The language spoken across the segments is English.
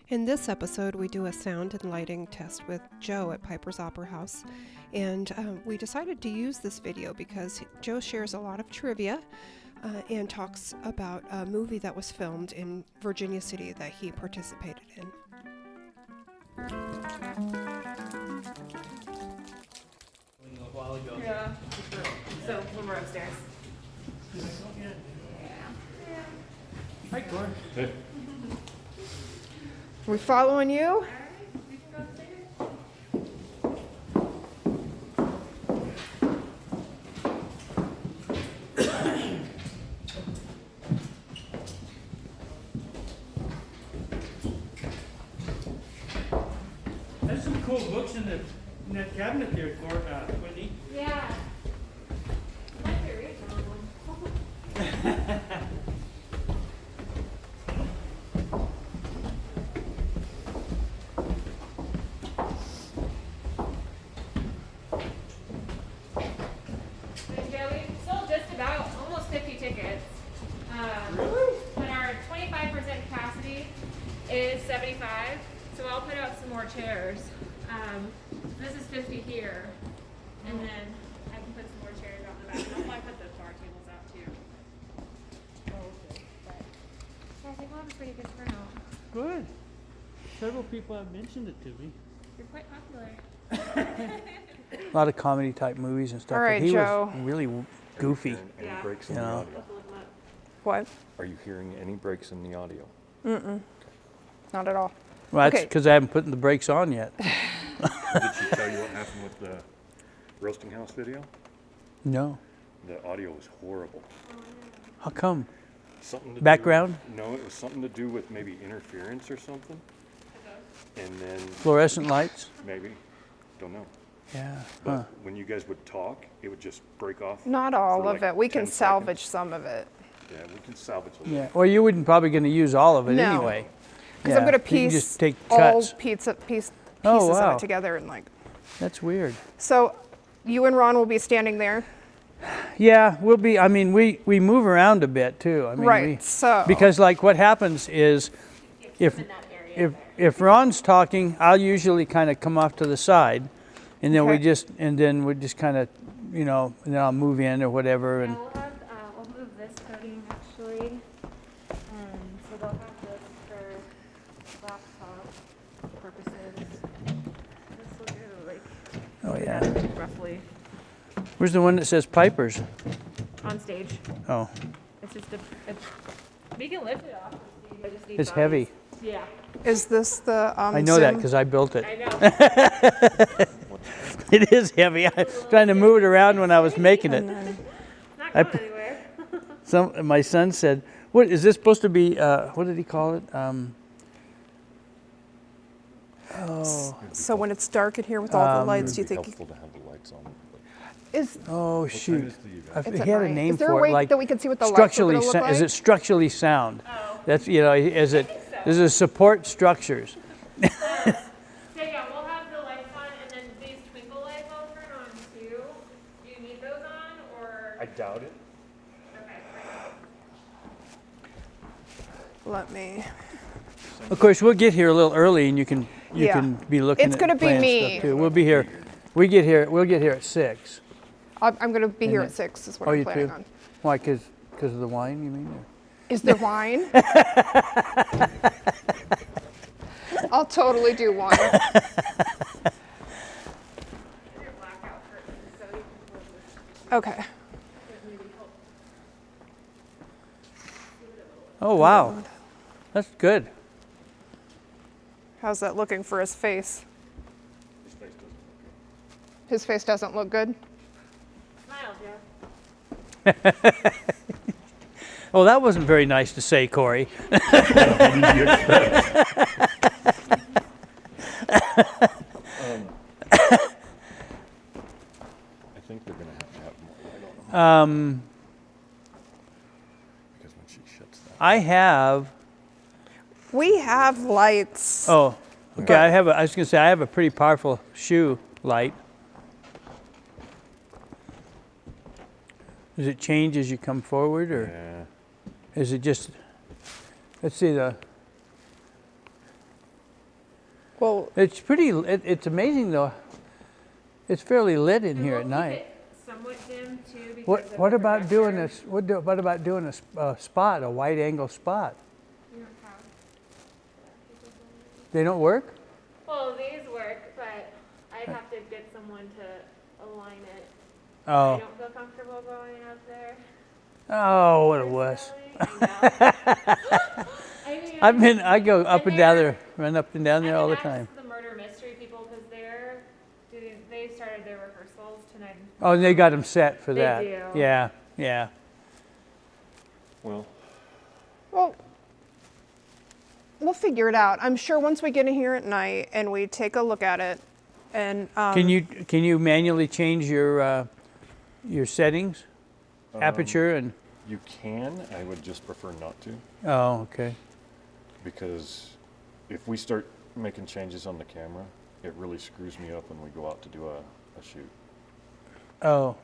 In this episode, we do a sound and lighting test with Joe at Piper's Opera House. And we decided to use this video because Joe shares a lot of trivia and talks about a movie that was filmed in Virginia City that he participated in. A while ago. Yeah. So when we're upstairs. Hi, Cor. Are we following you? There's some cool books in that cabinet there, Whitney. Yeah. I might be reading one. Yeah, we sold just about almost 50 tickets. Really? But our 25% capacity is 75, so I'll put out some more chairs. This is 50 here, and then I can put some more chairs out in the back. I'll probably put the bar tables out too. But yeah, I think we'll have a pretty good turnout. Good. Several people have mentioned it to me. You're quite popular. A lot of comedy type movies and stuff. All right, but he Joe. was really goofy. Any Yeah. breaks in You the know. audio? What? Are you hearing any breaks in the audio? Not at all. Well, that's Okay. because I haven't put the brakes on yet. Did she tell you what happened with the roasting house video? No. The audio was horrible. How come? Something to Background? Do, no, it was something to do with maybe interference or something. And then Fluorescent lights? maybe, don't know. Yeah. But Huh. when you guys would talk, it would just break off. Not all for of like it. We can 10 salvage seconds. some of it. Yeah, we can salvage a little. Yeah. Well, you wouldn't probably going to use all of it No. anyway. Because I'm Yeah, going to you can piece just take all cuts. pieces Oh, of wow. it together and like. That's weird. So you and Ron will be standing there. Yeah, we'll be. I mean, we move around a bit too. I mean, Right, so- because like what happens is, if Ron's talking, I'll usually kind of come off to the side, and then we Okay. just kind of, and then I'll move in or whatever, and Yeah, we'll move this podium actually. So they'll have this for laptop purposes. This will do like oh yeah. roughly Where's the one that says Pipers? on stage. Oh, It's just we can lift it off the stage. I just need it's bodies. heavy. Yeah, Is this the I know that Zoom? because I built it. I know. It is heavy. I was trying to move it around when I was making it. Not I going anywhere. My son said, "What is this supposed to be? What did he call it? So when it's dark in here with all the lights, do you It'd be think helpful to have the lights on. is Oh What time shoot! is the event? I It's he at had a night. name Is there for a it, way like that we can see what the lights are structurally. gonna look Is like? it structurally sound? Oh. That's is it? Does it support structures? So yeah, we'll have the lights on, and then these twinkle lights I'll turn on too. Do you need those on, or? I doubt it. Okay. Let me. Of course, we'll get here a little early, and you can Yeah. be looking. It's at gonna be playing me. stuff too. We'll be here. We'll get here at 6. I'm going to be here then- at 6 is what Oh, I'm you planning too? on. Why? Because of the wine, you mean? Or? Is there wine? I'll totally do wine. Your blackout curtains, so you can close this. Okay. Oh wow, that's good. How's that looking for his face? His face doesn't look good. His face doesn't look good? Smile, Joe. Oh, that wasn't very nice to say, Corey. I think they're gonna have more light on them. Because when she shuts that. I have. We have lights. Oh, okay. I was gonna say I have a pretty powerful shoe light. Does it change as you come forward, or Yeah. is it just? Let's see the. Well, It's pretty, it's amazing though. It's fairly lit in And here we'll at keep night. it somewhat dim too because of What the about doing projector. this, what about doing a spot, a wide angle spot? We don't have. They don't work? Well, these work, but I'd have to get someone to align it. I Oh, don't feel comfortable going up there. oh, what a wuss. I mean, I go up and down there, run up and down there all the that's time. the murder mystery people because they started their rehearsals tonight. Oh, and they got them set for They that. do. Yeah, yeah. Well, well, we'll figure it out. I'm sure once we get in here at night and we take a look at it, and Can you manually change your settings, aperture and? you can, I would just prefer not to, Oh, okay. because if we start making changes on the camera, it really screws me up when we go out to do a shoot. Oh,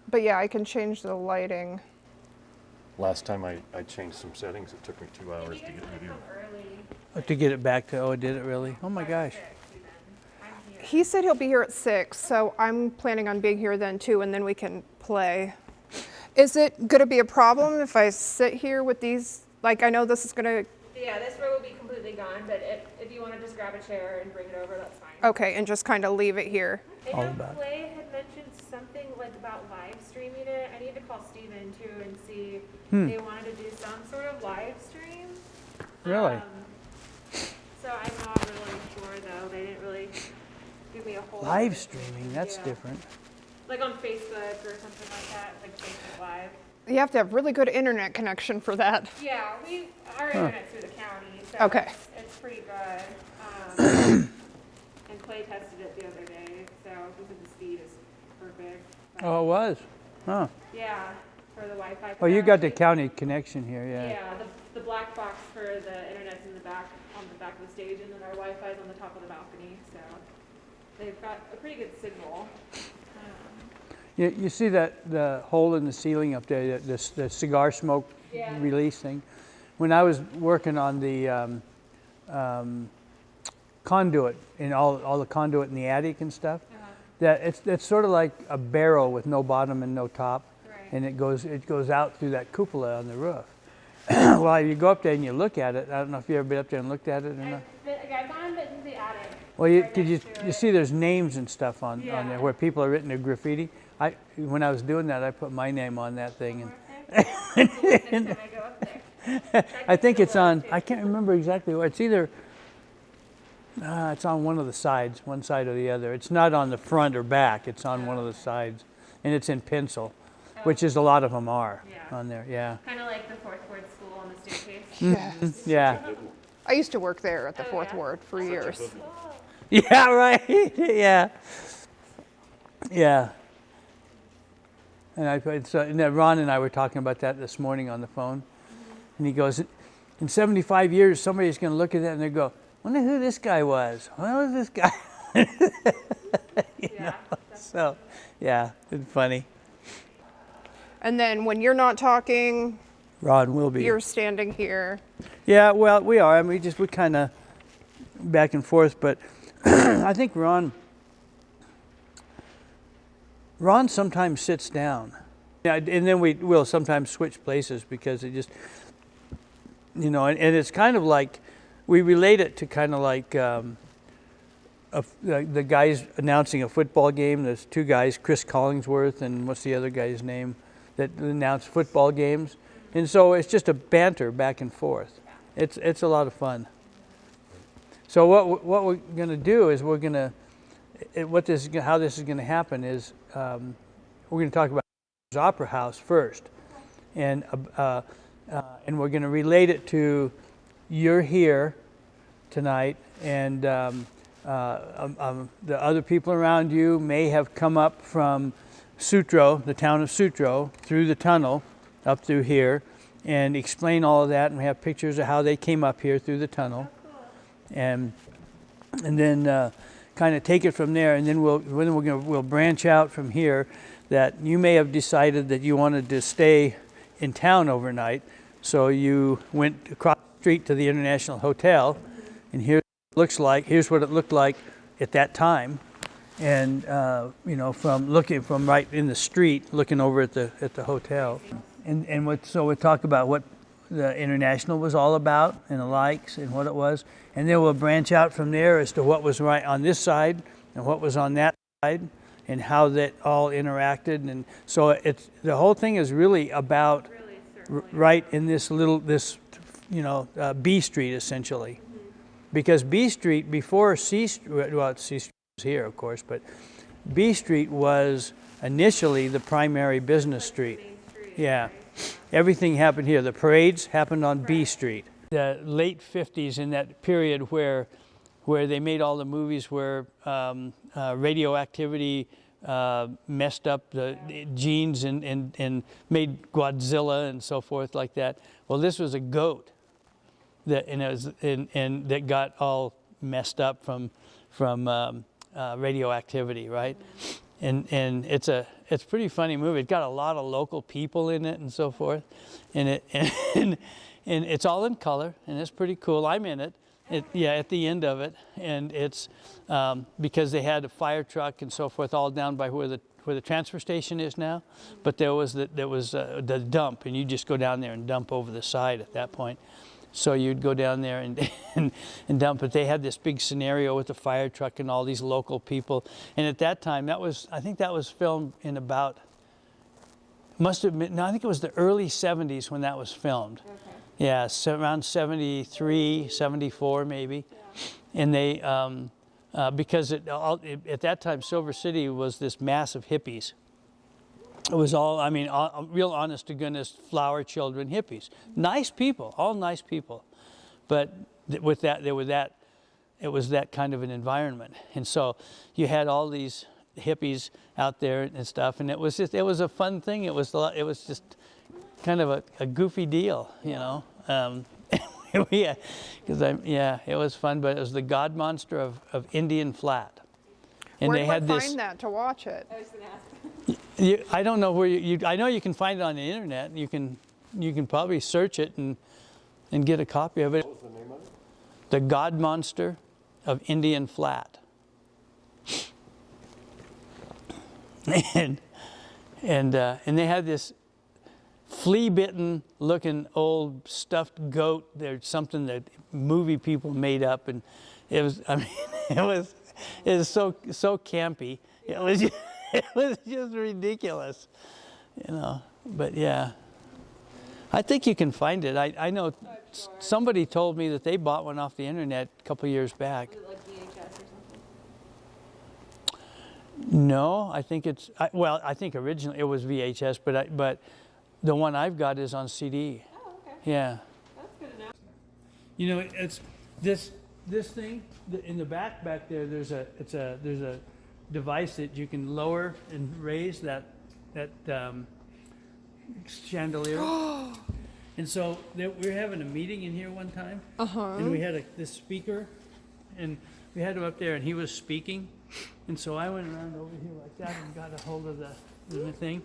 but yeah, I can change the lighting. Last time I changed some settings, it took me 2 hours If to you get guys video. want to come early, to get it back to, oh, did it really? Oh my gosh. I'm here. He said he'll be here at 6, so I'm planning on being here then too, and then we can play. Is it going to be a problem if I sit here with these? Like, I know this is going to. Yeah, this row will be completely gone, but if you want to just grab a chair and bring it over, that's fine. Okay, and just kind of leave it here. I All know about it. Clay had mentioned something like about live streaming it. I need to call Steven too and see Hmm. if they wanted to do some sort of live stream. Really? So I'm not really sure though. They didn't really give me a whole lot of Live information. streaming, that's Yeah. different. Like on Facebook or something like that, like Facebook Live. You have to have really good internet connection for that. Yeah, our internet's through the county, so Okay. it's pretty good. And Clay tested it the other day, so he said the speed is perfect. But Oh, it was? Huh. yeah, for the Wi-Fi. Oh, you got the connection. county connection here, yeah. Yeah, the black box for the internet's in the back, on the back of the stage, and then our Wi-Fi's on the top of the balcony, so they've got a pretty good signal. You see that the hole in the ceiling up there, the cigar smoke Yeah. release thing? When I was working on the conduit, and all the conduit in the attic and stuff, that it's sort of like a barrel with no bottom and no top, Right. and it goes out through that cupola on the roof. Well, you go up there and you look at it. I don't know if you ever been up there and looked at it or not. I've gone into the attic. Well, right did next to you it. see there's names and stuff on there Yeah. where people have written their graffiti? When I was doing that, I put my name on that thing, and Next time I go up there. I think it's on. I can't remember exactly where. It's either. It's on one of the sides, one side or the other. It's not on the front or back. It's on one of the sides, and it's in pencil, which is a lot of them are Yeah. on there. Yeah. Kind of like the fourth ward school on the staircase. Yes. Yeah. I used to work there at the Oh, Fourth yeah? Ward for years. Yeah. Right. Yeah. Yeah. And and then Ron and I were talking about that this morning on the phone, and he goes, "In 75 years, somebody's going to look at that and they go, wonder who this guy was. Who was this guy?" Yeah. So, yeah, it's funny. And then when you're not talking, Ron will be. you're standing here. Yeah, well, we are. I mean, we kind of back and forth, but I think Ron sometimes sits down. Yeah, and then we'll sometimes switch places because it just, and it's kind of like, we relate it to kind of like the guys announcing a football game. There's two guys, Chris Collingsworth and what's the other guy's name, that announce football games. And so it's just a banter back and forth. It's a lot of fun. So what we're going to do is how this is going to happen is we're going to talk about Opera House first, and we're going to relate it to you're here tonight, and the other people around you may have come up from Sutro, the town of Sutro, through the tunnel up through here, and explain all of that, and we have pictures of how they came up here through the tunnel, and then kind of take it from there, and then we'll branch out from here. That you may have decided that you wanted to stay in town overnight, so you went across the street to the International Hotel, and here's looks like. Here's what it looked like at that time, and you know, from right in the street, looking over at the hotel, and so we talk about what the International was all about and the likes and what it was, and then we'll branch out from there as to what was right on this side and what was on that side and how that all interacted. And so it's the whole thing is really about right in this B Street essentially, because B Street before C Street, well, C Street was here of course, but B Street was initially the primary business street. Yeah. Everything happened here. The parades happened on B Street. The late 50s, in that period where they made all the movies where radioactivity messed up the genes and made Godzilla and so forth like that. Well, this was a goat that got all messed up from radioactivity, right? And it's a pretty funny movie. It's got a lot of local people in it and so forth, and it's all in color, and it's pretty cool. I'm in it. At the end of it, and it's because they had a fire truck and so forth all down by where the transfer station is now, but there was the dump, and you just go down there and dump over the side at that point. So you'd go down there and dump, but they had this big scenario with the fire truck and all these local people. And at that time, I think that was filmed in I think it was the early 70s when that was filmed. Okay. Yeah, so around 73, 74 maybe. Yeah. And they, because at that time, Silver City was this mass of hippies. It was all, I mean, real honest to goodness flower children hippies. Nice people, all nice people. But it was that kind of an environment. And so you had all these hippies out there and stuff, and it was a fun thing. It was just kind of a goofy deal, you know. Yeah, it was fun, but it was the God Monster of Indian Flat. And Where they do had I find that to watch it? I was gonna ask. I don't know where I know you can find it on the internet. You can probably search it and get a copy of it. What was the name of it? The God Monster of Indian Flat. And they had this flea-bitten looking old stuffed goat. There's something that movie people made up, and it was so campy. It was just ridiculous, you know. But yeah, I think you can find it. I know somebody told me that they bought one off the internet a couple years back. Was it like VHS or something? No, I think I think originally it was VHS, but the one I've got is on CD. Oh, okay. Yeah. That's good enough. You know, it's this thing in the back there. There's a device that you can lower and raise that chandelier. And so we were having a meeting in here one time, and we had this speaker, and we had him up there, and he was speaking, and so I went around over here like that and got a hold of the thing,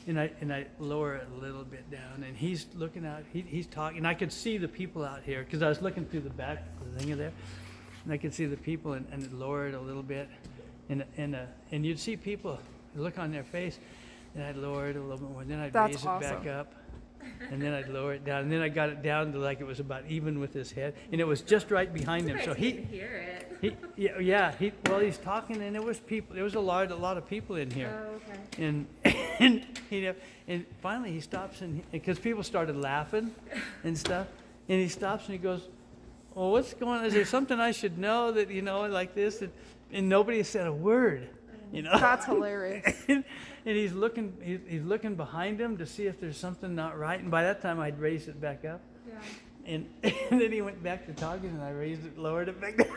and I lower it a little bit down, and he's looking out, he's talking, and I could see the people out here because I was looking through the back of the thing there, and I could see the people, and lower it a little bit. And you'd see people look on their face, and I'd lower it a little bit more, and then I'd raise it back up, and then I'd lower it down, and then I got it down to like it was about even with his head, and it was just right behind him. So he didn't hear it. He's talking, and there was a lot of people in here. Oh, okay. And finally he stops, and because people started laughing and stuff, and he stops and he goes, "Well, what's going on? Is there something I should know that like this?" And nobody said a word, you know. That's hilarious. and he's looking behind him to see if there's something not right. And by that time, I'd raised it back up. Yeah. And then he went back to talking, and I lowered it back down.